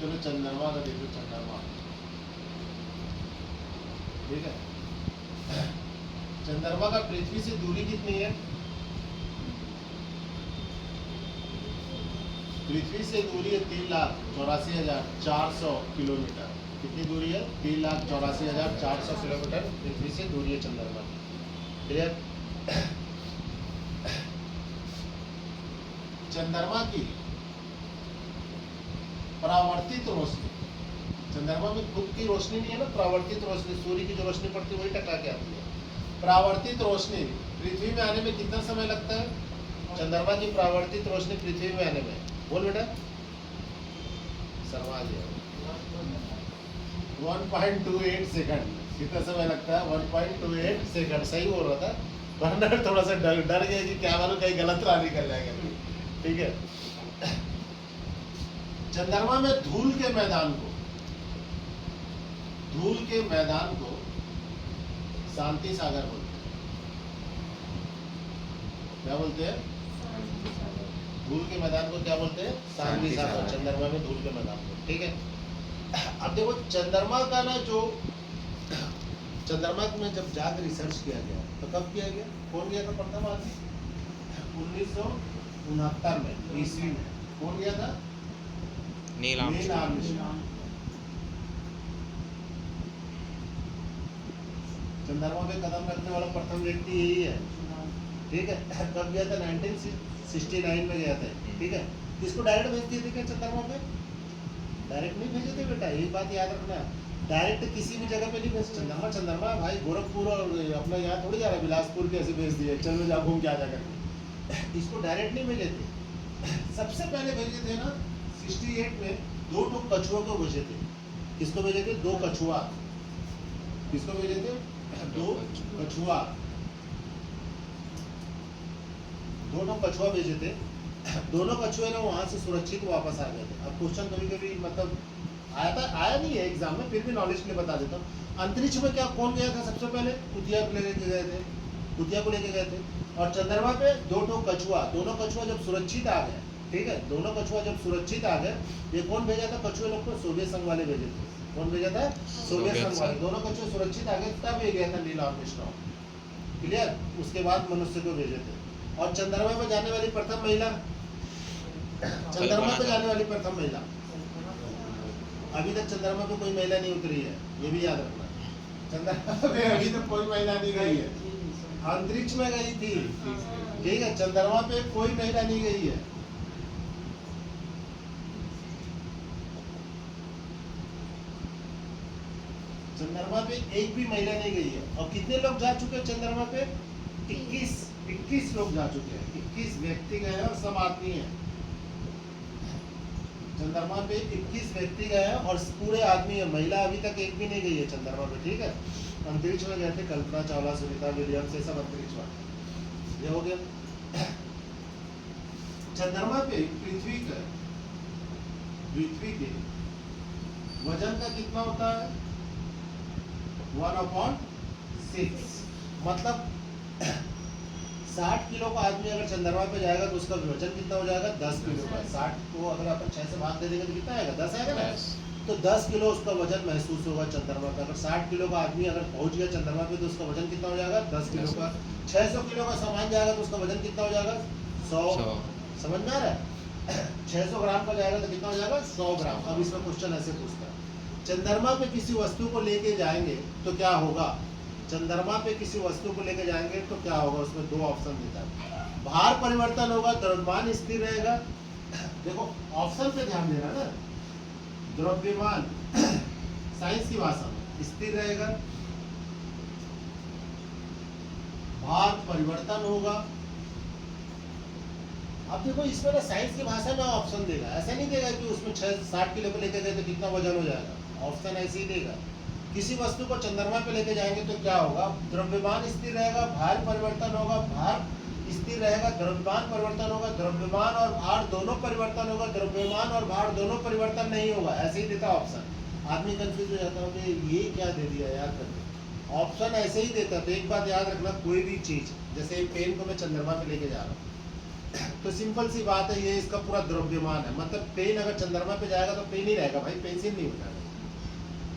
चलो चंद्रमा का देखो, चंद्रमा, ठीक है। चंद्रमा का पृथ्वी से दूरी कितनी है? पृथ्वी से दूरी है 3,84,400 किलोमीटर। कितनी दूरी है? 3,84,400 किलोमीटर पृथ्वी से दूरी है चंद्रमा की। क्लियर? चंद्रमा की परावर्तित रोशनी, चंद्रमा में खुद की रोशनी नहीं है ना, परावर्तित रोशनी, सूर्य की जो रोशनी पड़ती है वही टकरा के आती है। परावर्तित रोशनी पृथ्वी में आने में कितना समय लगता है? चंद्रमा की परावर्तित रोशनी पृथ्वी में आने में, बोल बेटा, शर्मा जी, 1.28 सेकंड। कितना समय लगता है? 1.28 सेकंड। सही बोल रहा था, वरना थोड़ा सा डर गया कि क्या मालूम कहीं गलत राह निकल जाएगा। ठीक है। चंद्रमा में धूल के मैदान को, धूल के मैदान को शांति सागर बोलते हैं। क्या बोलते हैं? धूल के मैदान को क्या बोलते हैं? शांति सागर। चंद्रमा में धूल के मैदान को, ठीक है। अब देखो चंद्रमा का ना, जो चंद्रमा में जब जाकर रिसर्च किया गया तो कब किया गया? कौन गया था प्रथम आदमी? 1969 में, ईस्वी में। कौन गया था? Neil Armstrong. चंद्रमा पे कदम रखने वाला प्रथम व्यक्ति यही है, ठीक है। कब गया था? 1969 में गया था, ठीक है। किसको डायरेक्ट भेज दिए थे क्या चंद्रमा पे? डायरेक्ट नहीं भेजे थे बेटा, एक बात याद रखना। डायरेक्ट किसी भी जगह पे नहीं भेज। चंद्रमा भाई गोरखपुर और अपना यहाँ थोड़ी जा रहा है, बिलासपुर के ऐसे भेज दिए, चलो जा घूम के आ जा करके। इसको डायरेक्ट नहीं भेजे थे। सबसे पहले भेजे थे ना 68 में 2 कछुओं को भेजे थे। किसको भेजे थे? 2 कछुआ। किसको भेजे थे? 2 कछुआ। 2 कछुआ भेजे थे। दोनों कछुए ना वहां से सुरक्षित वापस आ गए थे। अब क्वेश्चन कभी मतलब आया नहीं है एग्जाम में, फिर भी नॉलेज के लिए बता देता हूँ। अंतरिक्ष में क्या कौन गया था सबसे पहले? कुतिया को लेके गए थे, कुतिया को लेके गए थे। और चंद्रमा पे 2 कछुआ, दोनों कछुआ जब सुरक्षित आ गए, ठीक है, दोनों कछुआ जब सुरक्षित आ गए, ये कौन भेजा था कछुए लोग को? सोवियत संघ वाले भेजे थे। कौन भेजा था? सोवियत संघ वाले। दोनों कछुए सुरक्षित आ गए, तब ये गया था नील आर्मस्ट्रांग। क्लियर? उसके बाद मनुष्य को भेजे थे। और चंद्रमा पे जाने वाली प्रथम महिला, चंद्रमा पे जाने वाली प्रथम महिला, अभी तक चंद्रमा पे कोई महिला नहीं उतरी है, ये भी याद रखना। चंद्रमा पे अभी तक कोई महिला नहीं गई है, अंतरिक्ष में गई थी, ठीक है। चंद्रमा पे कोई महिला नहीं गई है। चंद्रमा पे एक भी महिला नहीं गई है। और कितने लोग जा चुके हैं चंद्रमा पे? 21 लोग जा चुके हैं। 21 व्यक्ति गए हैं और सब आदमी हैं। चंद्रमा पे 21 व्यक्ति गए हैं और पूरे आदमी है, महिला अभी तक एक भी नहीं गई है चंद्रमा पे, ठीक है। अंतरिक्ष में गए थे कल्पना चावला, सुनीता विलियम्स, ये सब अंतरिक्ष में। ये हो गया। चंद्रमा पे पृथ्वी के वजन का कितना होता है? 1/6। मतलब 60 किलो का आदमी अगर चंद्रमा पे जाएगा तो उसका वजन कितना हो जाएगा? 10 किलो का। 60 को अगर अपन 6 से भाग दे देंगे तो कितना आएगा? 10 आएगा ना। तो 10 किलो उसका वजन महसूस होगा चंद्रमा पे। अगर 60 किलो का आदमी अगर पहुंच गया चंद्रमा पे तो उसका वजन कितना हो जाएगा? 10 किलो का। 600 किलो का सामान जाएगा तो उसका वजन कितना हो जाएगा? 100। समझ में आ रहा है? 600 ग्राम का जाएगा तो कितना हो जाएगा? 100 ग्राम। अब इसमें क्वेश्चन ऐसे पूछता है, चंद्रमा पे किसी वस्तु को लेके जाएंगे तो क्या होगा? चंद्रमा पे किसी वस्तु को लेके जाएंगे तो क्या होगा? उसमें 2 ऑप्शन देता है। भार परिवर्तन होगा, द्रव्यमान स्थिर रहेगा। देखो ऑप्शन पे ध्यान देना ना। द्रव्यमान साइंस की भाषा में स्थिर रहेगा, भार परिवर्तन होगा। अब देखो इसमें ना साइंस की भाषा में ऑप्शन देगा, ऐसा नहीं देगा कि उसमें 60 किलो पे लेके गए तो कितना वजन हो जाएगा। ऑप्शन ऐसे ही देगा। किसी वस्तु को चंद्रमा पे लेके जाएंगे तो क्या होगा? द्रव्यमान स्थिर रहेगा, भार परिवर्तन होगा, भार स्थिर रहेगा, द्रव्यमान परिवर्तन होगा, द्रव्यमान और भार दोनों परिवर्तन होगा, द्रव्यमान और भार दोनों परिवर्तन नहीं होगा। ऐसे ही देता ऑप्शन। आदमी कंफ्यूज हो जाता है कि ये क्या दे दिया यार करके। ऑप्शन ऐसे ही देता। तो एक बात याद रखना, कोई भी चीज, जैसे पेन को मैं चंद्रमा पे लेके जा रहा हूँ, तो सिंपल सी बात है, ये इसका पूरा द्रव्यमान है। मतलब पेन अगर चंद्रमा पे जाएगा तो पेन ही रहेगा भाई, पेंसिल नहीं हो जाएगा।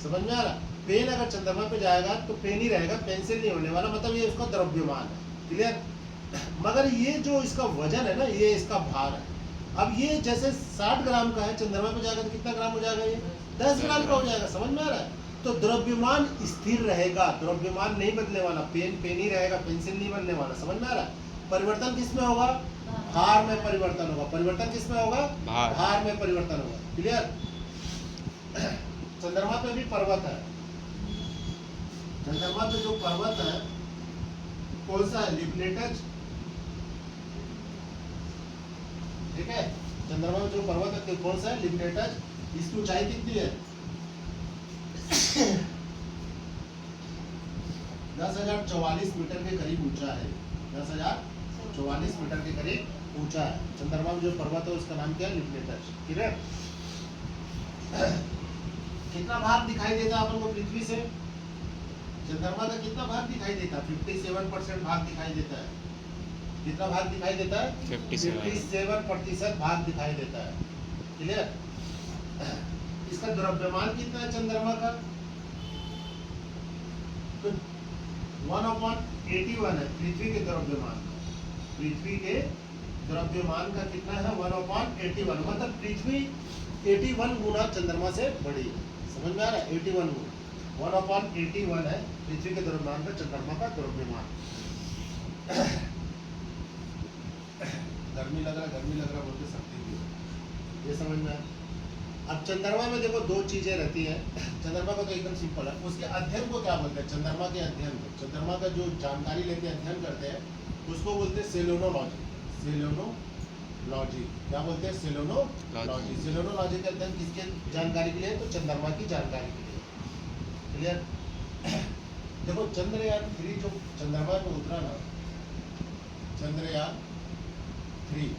समझ में आ रहा? पेन अगर चंद्रमा पे जाएगा तो पेन ही रहेगा, पेंसिल नहीं होने वाला। मतलब ये उसका द्रव्यमान है। क्लियर? मगर ये जो इसका वजन है ना, ये इसका भार है। अब ये जैसे 60 ग्राम का है, चंद्रमा पे जाएगा तो कितना ग्राम हो जाएगा? ये 10 ग्राम का हो जाएगा। समझ में आ रहा है? तो द्रव्यमान स्थिर रहेगा, द्रव्यमान नहीं बदलने वाला। पेन पेन ही रहेगा, पेंसिल नहीं बनने वाला। समझ में आ रहा है? परिवर्तन किस में होगा? भार में परिवर्तन होगा। परिवर्तन किस में होगा? भार में परिवर्तन होगा। क्लियर? चंद्रमा पे भी पर्वत है। चंद्रमा पे जो पर्वत है कौन सा है? लिब्नेटज। ठीक है? चंद्रमा में जो पर्वत है कौन सा है? लिब्नेटज। इसकी ऊंचाई कितनी है? 10,044 मीटर के करीब ऊंचा है। 10,044 मीटर के करीब ऊंचा है। चंद्रमा में जो पर्वत है उसका नाम क्या है? लिब्नेटज। क्लियर? कितना भाग दिखाई देता है अपन को पृथ्वी से? चंद्रमा का कितना भाग दिखाई देता है? 57% भाग दिखाई देता है। कितना भाग दिखाई देता है? 57% भाग दिखाई देता है। क्लियर? इसका द्रव्यमान कितना है चंद्रमा का? तो 1/81 है पृथ्वी के द्रव्यमान का। पृथ्वी के द्रव्यमान का कितना है? 1/81। मतलब पृथ्वी 81 गुना चंद्रमा से बड़ी है। समझ में आ रहा है? 81 गुना 1/81 है पृथ्वी के द्रव्यमान का चंद्रमा का द्रव्यमान। गर्मी लग रहा बोलते सकती भी। ये समझ में आया? अब चंद्रमा में देखो दो चीजें रहती हैं। चंद्रमा का तो एकदम सिंपल है। उसके अध्ययन को क्या बोलते हैं? चंद्रमा के अध्ययन को, चंद्रमा का जो जानकारी लेते हैं, अध्ययन करते हैं, उसको बोलते हैं सेलेनोलॉजी। सेलेनोलॉजी क्या बोलते हैं? सेलेनोलॉजी। सेलेनोलॉजी का अध्ययन किसके जानकारी के लिए? तो चंद्रमा की जानकारी के लिए। क्लियर? देखो चंद्रयान 3 जो चंद्रमा पे उतरा ना, चंद्रयान 3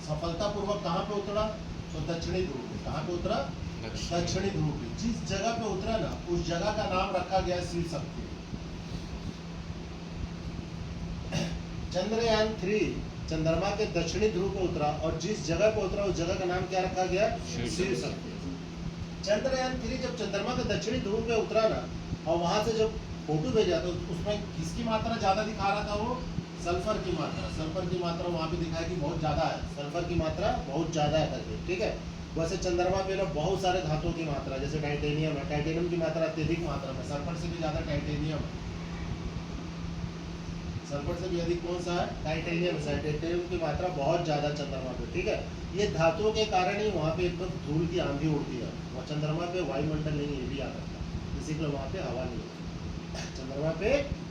सफलतापूर्वक कहाँ पे उतरा? तो दक्षिणी ध्रुव पे। कहाँ पे उतरा? दक्षिणी ध्रुव पे। जिस जगह पे उतरा ना, उस जगह का नाम रखा गया शिव शक्ति। चंद्रयान 3 चंद्रमा के दक्षिणी ध्रुव पे उतरा और जिस जगह पे उतरा उस जगह का नाम क्या रखा गया? शिव शक्ति। चंद्रयान 3 जब चंद्रमा के दक्षिणी ध्रुव पे उतरा ना, और वहां से जब फोटो भेजा तो उसमें किसकी मात्रा ज्यादा दिखा रहा था? वो सल्फर की मात्रा। सल्फर की मात्रा वहाँ पे दिखाई कि बहुत ज़्यादा है, सल्फर की मात्रा बहुत ज़्यादा है करके। ठीक है? वैसे चंद्रमा पे ना बहुत सारे धातुओं की मात्रा, जैसे टाइटेनियम है, टाइटेनियम की मात्रा अत्यधिक मात्रा में, सल्फर से भी ज़्यादा टाइटेनियम है। सल्फर से भी अधिक कौन सा है? टाइटेनियम। टाइटेनियम की मात्रा बहुत ज़्यादा चंद्रमा पे। ठीक है? ये धातुओं के कारण ही वहाँ पे एकदम धूल की आंधी उड़ती है। वहाँ चंद्रमा पे वायुमंडल नहीं है, ये भी याद रखना, इसी के वहाँ पे हवा नहीं है। चंद्रमा पे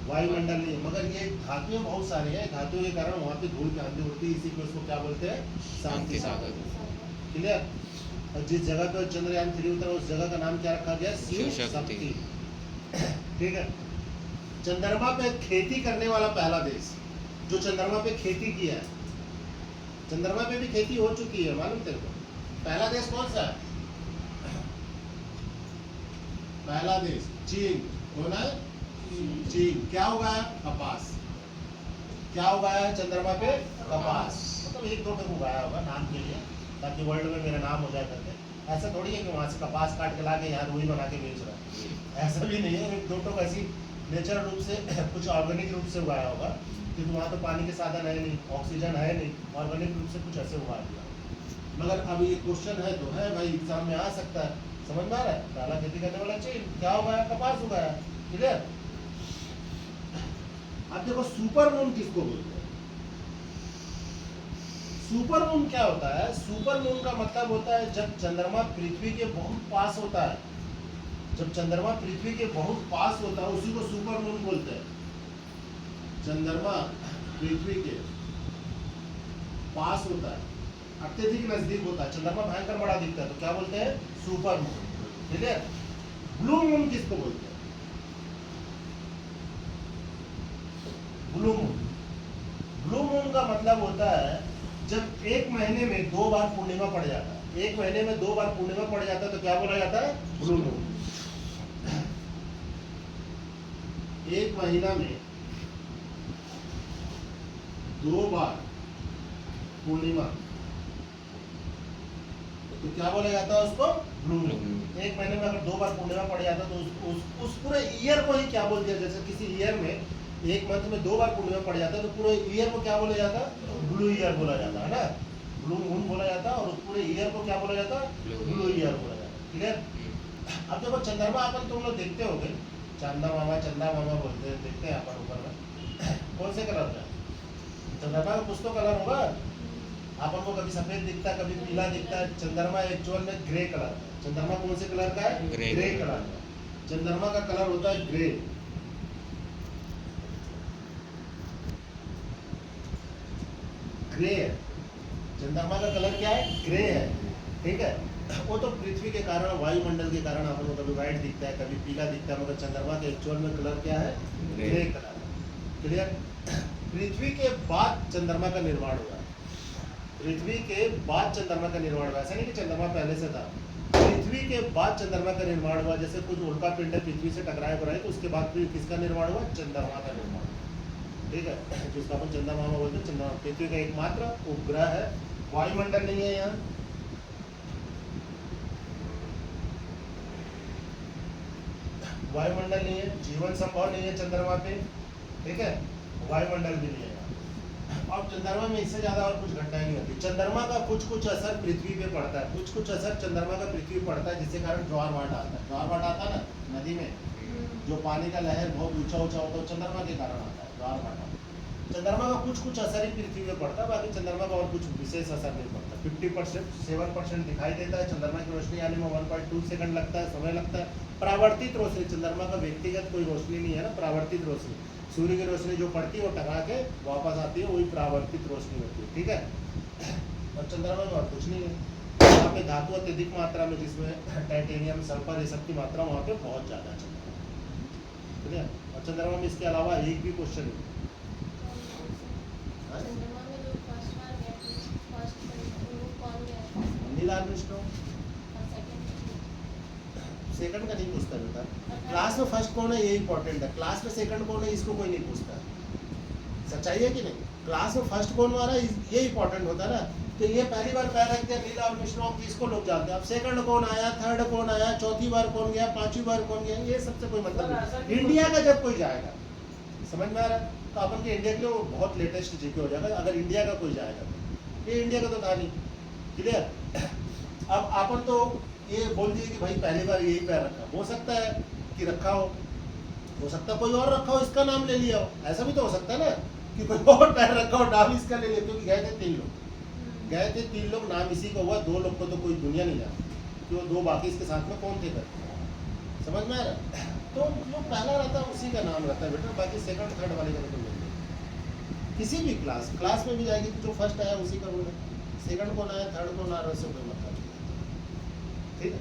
वायुमंडल नहीं है, मगर ये धातुएं बहुत सारी हैं। धातुओं के कारण वहाँ पे धूल की आंधी उड़ती है, इसी को उसको क्या बोलते हैं? शांति सागर। क्लियर? और जिस जगह पे चंद्रयान 3 उतरा उस जगह का नाम क्या रखा गया? शिव शक्ति। ठीक है? चंद्रमा पे खेती करने वाला पहला देश जो चंद्रमा पे खेती किया है, चंद्रमा पे भी खेती हो चुकी है, मालूम तेरे को? पहला देश कौन सा है? पहला देश चीन। कौन है? चीन। क्या उगाया? कपास। क्या उगाया है चंद्रमा पे? कपास। मतलब एक दो टन उगाया होगा नाम के लिए, ताकि वर्ल्ड में मेरा नाम हो जाए करके। ऐसा थोड़ी है कि वहाँ से कपास काट के ला के यहाँ रुई बना के बेच रहा है, ऐसा भी नहीं है। एक दो टन ऐसी नेचुरल रूप से कुछ ऑर्गेनिक रूप से उगाया होगा, क्योंकि वहाँ तो पानी के साधन है नहीं, ऑक्सीजन है नहीं, ऑर्गेनिक रूप से कुछ ऐसे उगा दिया। मगर अब ये क्वेश्चन है तो है भाई, एग्जाम में आ सकता है। समझ में आ रहा है? पहला खेती करने वाला चीन। क्या उगाया? कपास उगाया। क्लियर? अब देखो सुपर मून किसको बोलते हैं? सुपर मून क्या होता है? सुपर मून का मतलब होता है जब चंद्रमा पृथ्वी के बहुत पास होता है। जब चंद्रमा पृथ्वी के बहुत पास होता है उसी को सुपर मून बोलते हैं। चंद्रमा पृथ्वी के पास होता है, अत्यधिक नजदीक होता है, चंद्रमा भयंकर बड़ा दिखता है, तो क्या बोलते हैं? Super moon. ठीक है? ब्लू मून किसको बोलते हैं? Blue moon. ब्लू मून का मतलब होता है जब एक महीने में 2 बार पूर्णिमा पड़ जाता है। एक महीने में 2 बार पूर्णिमा पड़ जाता है तो क्या बोला जाता है? Blue moon. एक महीना में 2 बार पूर्णिमा, तो क्या बोला जाता है उसको? Blue moon. एक महीने में अगर 2 बार पूर्णिमा पड़ जाता तो उस पूरे ईयर को ही क्या बोल दिया? जैसे किसी ईयर में एक मंथ में 2 बार पूर्णिमा पड़ जाता है तो पूरे ईयर को क्या बोला जाता? ब्लू ईयर बोला जाता है ना, ब्लू मून बोला जाता है, और उस पूरे ईयर को क्या बोला जाता? ब्लू ईयर बोला जाता है। क्लियर? अब देखो चंद्रमा अपन तुम लोग देखते होगे, चंदा मामा बोलते हैं, देखते हैं अपन ऊपर में कौन से कलर का? चंद्रमा का कुछ तो कलर होगा। अपन को कभी सफेद दिखता है, कभी पीला दिखता है। चंद्रमा एक्चुअल में ग्रे कलर का है। चंद्रमा कौन से कलर का है? ग्रे कलर का। चंद्रमा का कलर होता है ग्रे, ग्रे है। चंद्रमा का कलर क्या है? ग्रे है। ठीक है, वो तो पृथ्वी के कारण, वायुमंडल के कारण अपन को कभी व्हाइट दिखता है, कभी पीला दिखता है, मगर चंद्रमा का एक्चुअल में कलर क्या है? ग्रे कलर है। क्लियर? पृथ्वी के बाद चंद्रमा का निर्माण हुआ। पृथ्वी के बाद चंद्रमा का निर्माण हुआ, ऐसा नहीं कि चंद्रमा पहले से था। पृथ्वी के बाद चंद्रमा का निर्माण हुआ। जैसे कुछ उल्का पिंड पृथ्वी से टकराए बनाए तो उसके बाद फिर किसका निर्माण हुआ? चंद्रमा का निर्माण। ठीक है, जिसका अपन चंद्रमा बोलते हैं। चंद्रमा पृथ्वी का एकमात्र उपग्रह है, वायुमंडल नहीं है यहाँ। वायुमंडल नहीं है, जीवन संभव नहीं है चंद्रमा पे। ठीक है, वायुमंडल भी नहीं है। अब चंद्रमा में इससे ज्यादा और कुछ घटनाएं नहीं होती। चंद्रमा का कुछ असर पृथ्वी पे पड़ता है, कुछ असर चंद्रमा का पृथ्वी पे पड़ता है, जिसके कारण ज्वार भाटा आता है। ज्वार भाटा आता है ना नदी में, जो पानी का लहर बहुत ऊंचा होता है, चंद्रमा के कारण आता है ज्वार भाटा। चंद्रमा का कुछ असर ही पृथ्वी पे पड़ता है, बाकी चंद्रमा का और कुछ विशेष असर नहीं पड़ता। 50% 7% दिखाई देता है। चंद्रमा की रोशनी आने में 1.2 सेकंड लगता है, समय लगता है। परावर्तित रोशनी, चंद्रमा का व्यक्तिगत कोई रोशनी नहीं है ना, परावर्तित रोशनी। सूर्य की रोशनी जो पड़ती है वो टकरा के वापस आती है, वही परावर्तित रोशनी होती है। ठीक है, और चंद्रमा में और कुछ नहीं है। वहाँ पे धातु अत्यधिक मात्रा में, जिसमें टाइटेनियम, सल्फर, ये सब की मात्रा वहाँ पे बहुत ज़्यादा है चंद्रमा। ठीक है, और चंद्रमा में इसके अलावा एक भी क्वेश्चन नहीं। Neil Armstrong. सेकंड का नहीं पूछता बेटा, क्लास में फर्स्ट कौन है ये इंपॉर्टेंट है। क्लास में सेकंड कौन है इसको कोई नहीं पूछता। सच्चाई है कि नहीं? क्लास में फर्स्ट कौन आ रहा है ये इंपॉर्टेंट होता है ना। तो ये पहली बार पैर रख दिया नील आर्मस्ट्रांग, इसको लोग जानते हैं। अब सेकंड कौन आया, थर्ड कौन आया, चौथी बार कौन गया, पांचवी बार कौन गया, ये सबसे कोई मतलब नहीं। इंडिया का जब कोई जाएगा, समझ में आ रहा है, तो अपन के इंडिया के लिए वो बहुत लेटेस्ट जीके हो जाएगा अगर इंडिया का कोई जाएगा। ये इंडिया का तो था नहीं। क्लियर? अब अपन तो ये बोल दिए कि भाई पहली बार यही पैर रखा, हो सकता है कि रखा हो सकता है कोई और रखा हो, इसका नाम ले लिया हो। ऐसा भी तो हो सकता है ना कि कोई और पैर रखा हो, नाम इसका ले लिया। क्योंकि गए थे 3 लोग, नाम इसी का हुआ। 2 लोग को तो कोई दुनिया नहीं जानती कि वो 2 बाकी इसके साथ में कौन थे कर। समझ में आ रहा? तो जो पहला रहता है उसी का नाम रहता है बेटा, बाकी सेकंड थर्ड वाले का तो नहीं। किसी भी क्लास में भी जाएगी तो जो फर्स्ट आया उसी का बोले। सेकंड कौन आया, थर्ड कौन आ रहा है, उससे कोई मतलब नहीं। ठीक है।